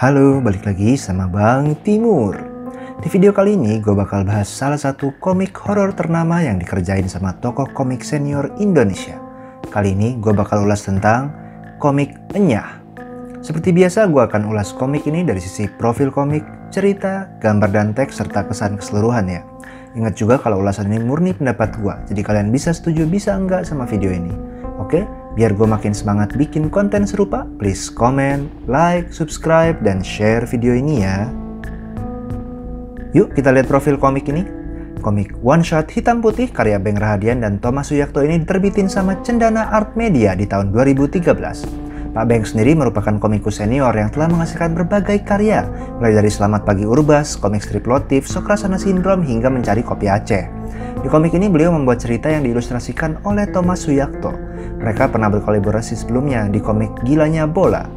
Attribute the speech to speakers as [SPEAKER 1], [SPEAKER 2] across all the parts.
[SPEAKER 1] Halo, balik lagi sama Bang Timur. Di video kali ini gue bakal bahas salah satu komik horor ternama yang dikerjain sama tokoh komik senior Indonesia. Kali ini gue bakal ulas tentang komik Enyah. Seperti biasa gue akan ulas komik ini dari sisi profil komik, cerita, gambar dan teks, serta kesan keseluruhan ya. Ingat juga kalau ulasan ini murni pendapat gue, jadi kalian bisa setuju bisa enggak sama video ini. Oke? Biar gue makin semangat bikin konten serupa, please comment, like, subscribe, dan share video ini ya. Yuk kita lihat profil komik ini. Komik One Shot Hitam Putih karya Beng Rahadian dan Thomas Suyakto ini diterbitin sama Cendana Art Media di tahun 2013. Pak Beng sendiri merupakan komikus senior yang telah menghasilkan berbagai karya, mulai dari Selamat Pagi Urbas, komik strip Lotif, Sokrasana Syndrome, hingga Mencari Kopi Aceh. Di komik ini beliau membuat cerita yang diilustrasikan oleh Thomas Suyakto. Mereka pernah berkolaborasi sebelumnya di komik Gilanya Bola.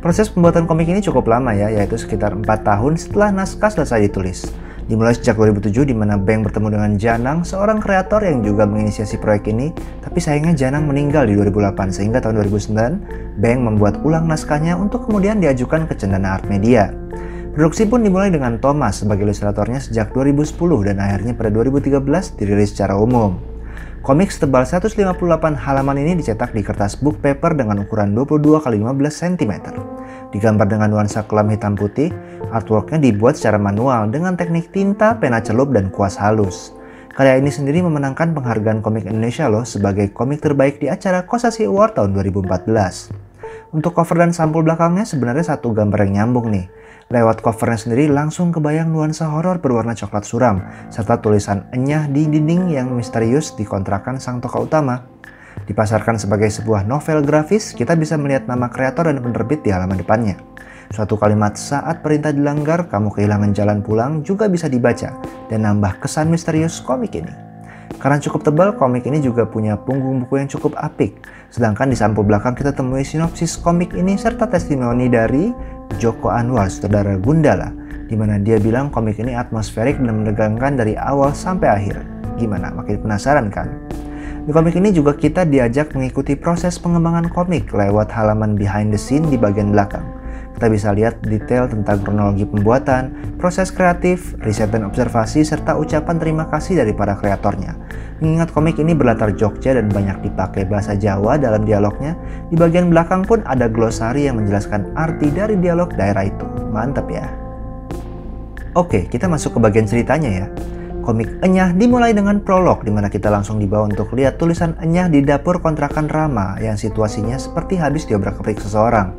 [SPEAKER 1] Proses pembuatan komik ini cukup lama ya, yaitu sekitar 4 tahun setelah naskah selesai ditulis. Dimulai sejak 2007 di mana Beng bertemu dengan Janang, seorang kreator yang juga menginisiasi proyek ini, tapi sayangnya Janang meninggal di 2008 sehingga tahun 2009 Beng membuat ulang naskahnya untuk kemudian diajukan ke Cendana Art Media. Produksi pun dimulai dengan Thomas sebagai ilustratornya sejak 2010 dan akhirnya pada 2013 dirilis secara umum. Komik setebal 158 halaman ini dicetak di kertas book paper dengan ukuran 22 x 15 cm. Digambar dengan nuansa kelam hitam putih, artworknya dibuat secara manual dengan teknik tinta, pena celup, dan kuas halus. Karya ini sendiri memenangkan penghargaan komik Indonesia loh sebagai komik terbaik di acara Kosasi Award tahun 2014. Untuk cover dan sampul belakangnya sebenarnya satu gambar yang nyambung nih. Lewat covernya sendiri langsung kebayang nuansa horor berwarna coklat suram, serta tulisan Enyah di dinding yang misterius di kontrakan sang tokoh utama. Dipasarkan sebagai sebuah novel grafis, kita bisa melihat nama kreator dan penerbit di halaman depannya. Suatu kalimat saat perintah dilanggar, kamu kehilangan jalan pulang juga bisa dibaca dan nambah kesan misterius komik ini. Karena cukup tebal, komik ini juga punya punggung buku yang cukup apik. Sedangkan di sampul belakang kita temui sinopsis komik ini serta testimoni dari Joko Anwar, sutradara Gundala, di mana dia bilang komik ini atmosferik dan menegangkan dari awal sampai akhir. Gimana? Makin penasaran kan? Di komik ini juga kita diajak mengikuti proses pengembangan komik lewat halaman behind the scene di bagian belakang. Kita bisa lihat detail tentang kronologi pembuatan, proses kreatif, riset dan observasi, serta ucapan terima kasih dari para kreatornya. Mengingat komik ini berlatar Jogja dan banyak dipakai bahasa Jawa dalam dialognya, di bagian belakang pun ada glosari yang menjelaskan arti dari dialog daerah itu. Mantap ya. Oke, kita masuk ke bagian ceritanya ya. Komik Enyah dimulai dengan prolog di mana kita langsung dibawa untuk lihat tulisan Enyah di dapur kontrakan Rama yang situasinya seperti habis diobrak-abrik seseorang.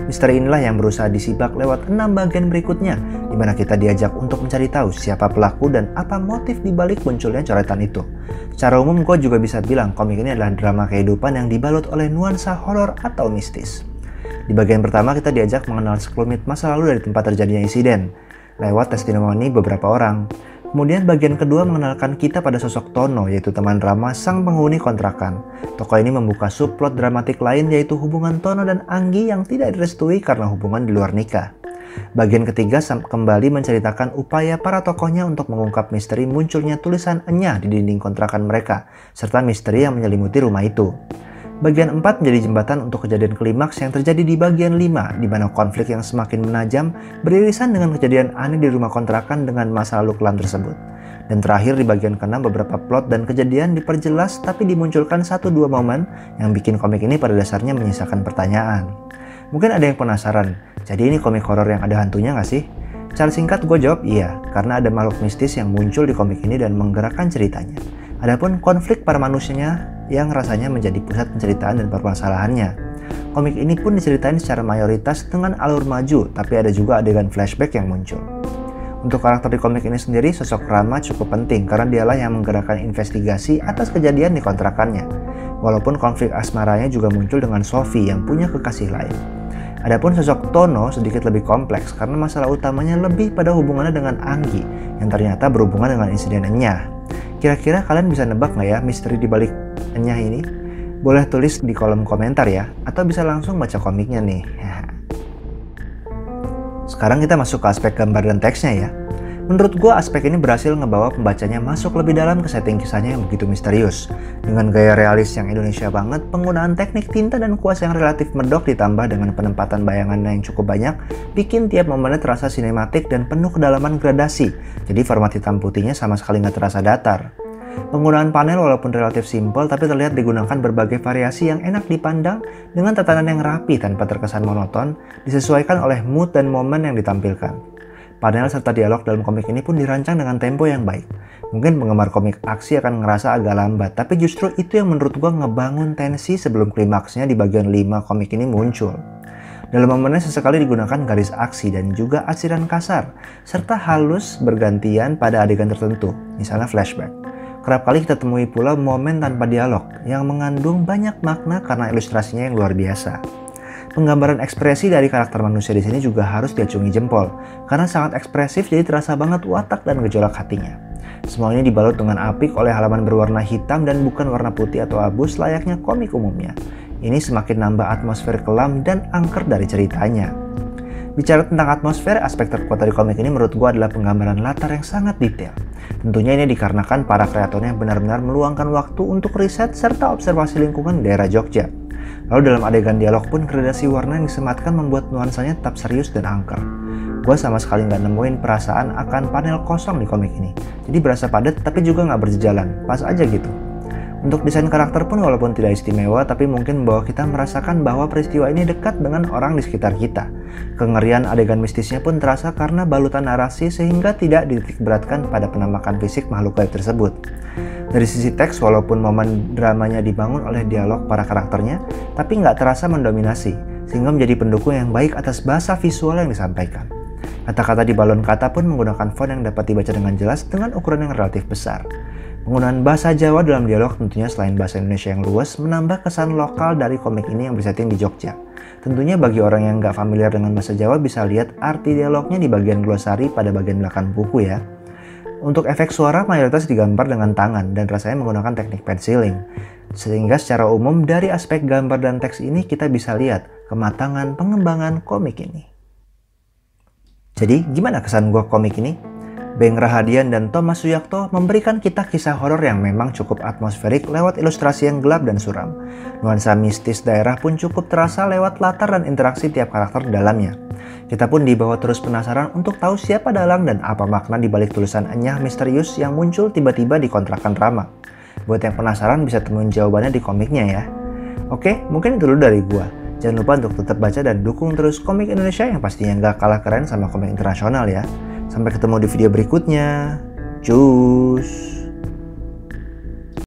[SPEAKER 1] Misteri inilah yang berusaha disipak lewat 6 bagian berikutnya, di mana kita diajak untuk mencari tahu siapa pelaku dan apa motif dibalik munculnya coretan itu. Secara umum gue juga bisa bilang komik ini adalah drama kehidupan yang dibalut oleh nuansa horor atau mistis. Di bagian pertama kita diajak mengenal sekelumit masa lalu dari tempat terjadinya insiden, lewat testimoni beberapa orang. Kemudian bagian kedua mengenalkan kita pada sosok Tono, yaitu teman Rama sang penghuni kontrakan. Tokoh ini membuka subplot dramatik lain yaitu hubungan Tono dan Anggi yang tidak direstui karena hubungan di luar nikah. Bagian ketiga kembali menceritakan upaya para tokohnya untuk mengungkap misteri munculnya tulisan Enyah di dinding kontrakan mereka, serta misteri yang menyelimuti rumah itu. Bagian 4 menjadi jembatan untuk kejadian klimaks yang terjadi di bagian 5, di mana konflik yang semakin menajam beririsan dengan kejadian aneh di rumah kontrakan dengan masa lalu kelam tersebut. Dan terakhir di bagian ke-6 beberapa plot dan kejadian diperjelas tapi dimunculkan 1-2 momen yang bikin komik ini pada dasarnya menyisakan pertanyaan. Mungkin ada yang penasaran, jadi ini komik horor yang ada hantunya nggak sih? Cara singkat gue jawab iya, karena ada makhluk mistis yang muncul di komik ini dan menggerakkan ceritanya. Adapun konflik para manusianya yang rasanya menjadi pusat penceritaan dan permasalahannya. Komik ini pun diceritain secara mayoritas dengan alur maju, tapi ada juga adegan flashback yang muncul. Untuk karakter di komik ini sendiri, sosok Rama cukup penting karena dialah yang menggerakkan investigasi atas kejadian di kontrakannya. Walaupun konflik asmaranya juga muncul dengan Sophie yang punya kekasih lain. Adapun sosok Tono sedikit lebih kompleks karena masalah utamanya lebih pada hubungannya dengan Anggi yang ternyata berhubungan dengan insiden Enyah. Kira-kira kalian bisa nebak nggak ya misteri dibalik Enyah ini? Boleh tulis di kolom komentar ya, atau bisa langsung baca komiknya nih. Sekarang kita masuk ke aspek gambar dan teksnya ya. Menurut gue aspek ini berhasil ngebawa pembacanya masuk lebih dalam ke setting kisahnya yang begitu misterius. Dengan gaya realis yang Indonesia banget, penggunaan teknik tinta dan kuas yang relatif medok ditambah dengan penempatan bayangan yang cukup banyak, bikin tiap momennya terasa sinematik dan penuh kedalaman gradasi. Jadi format hitam putihnya sama sekali nggak terasa datar. Penggunaan panel walaupun relatif simpel tapi terlihat digunakan berbagai variasi yang enak dipandang dengan tatanan yang rapi tanpa terkesan monoton, disesuaikan oleh mood dan momen yang ditampilkan. Panel serta dialog dalam komik ini pun dirancang dengan tempo yang baik. Mungkin penggemar komik aksi akan ngerasa agak lambat, tapi justru itu yang menurut gua ngebangun tensi sebelum klimaksnya di bagian 5 komik ini muncul. Dalam momennya sesekali digunakan garis aksi dan juga atsiran kasar, serta halus bergantian pada adegan tertentu, misalnya flashback. Kerap kali kita temui pula momen tanpa dialog yang mengandung banyak makna karena ilustrasinya yang luar biasa. Penggambaran ekspresi dari karakter manusia di sini juga harus diacungi jempol, karena sangat ekspresif jadi terasa banget watak dan gejolak hatinya. Semua ini dibalut dengan apik oleh halaman berwarna hitam dan bukan warna putih atau abu layaknya komik umumnya. Ini semakin nambah atmosfer kelam dan angker dari ceritanya. Bicara tentang atmosfer, aspek terkuat dari komik ini menurut gue adalah penggambaran latar yang sangat detail. Tentunya ini dikarenakan para kreatornya benar-benar meluangkan waktu untuk riset serta observasi lingkungan daerah Jogja. Lalu dalam adegan dialog pun gradasi warna yang disematkan membuat nuansanya tetap serius dan angker. Gue sama sekali nggak nemuin perasaan akan panel kosong di komik ini. Jadi berasa padat tapi juga nggak berjejalan, pas aja gitu. Untuk desain karakter pun walaupun tidak istimewa, tapi mungkin membawa kita merasakan bahwa peristiwa ini dekat dengan orang di sekitar kita. Kengerian adegan mistisnya pun terasa karena balutan narasi sehingga tidak dititikberatkan pada penampakan fisik makhluk gaib tersebut. Dari sisi teks, walaupun momen dramanya dibangun oleh dialog para karakternya, tapi nggak terasa mendominasi, sehingga menjadi pendukung yang baik atas bahasa visual yang disampaikan. Kata-kata di balon kata pun menggunakan font yang dapat dibaca dengan jelas dengan ukuran yang relatif besar. Penggunaan bahasa Jawa dalam dialog tentunya selain bahasa Indonesia yang luas, menambah kesan lokal dari komik ini yang bersetting di Jogja. Tentunya bagi orang yang nggak familiar dengan bahasa Jawa bisa lihat arti dialognya di bagian glosari pada bagian belakang buku ya. Untuk efek suara mayoritas digambar dengan tangan dan rasanya menggunakan teknik penciling. Sehingga secara umum dari aspek gambar dan teks ini kita bisa lihat kematangan pengembangan komik ini. Jadi gimana kesan gua komik ini? Beng Rahadian dan Thomas Suyakto memberikan kita kisah horor yang memang cukup atmosferik lewat ilustrasi yang gelap dan suram. Nuansa mistis daerah pun cukup terasa lewat latar dan interaksi tiap karakter di dalamnya. Kita pun dibawa terus penasaran untuk tahu siapa dalang dan apa makna dibalik tulisan enyah misterius yang muncul tiba-tiba di kontrakan Rama. Buat yang penasaran bisa temuin jawabannya di komiknya ya. Oke, mungkin itu dulu dari gua. Jangan lupa untuk tetap baca dan dukung terus komik Indonesia yang pastinya gak kalah keren sama komik internasional ya. Sampai ketemu di video berikutnya. Cus.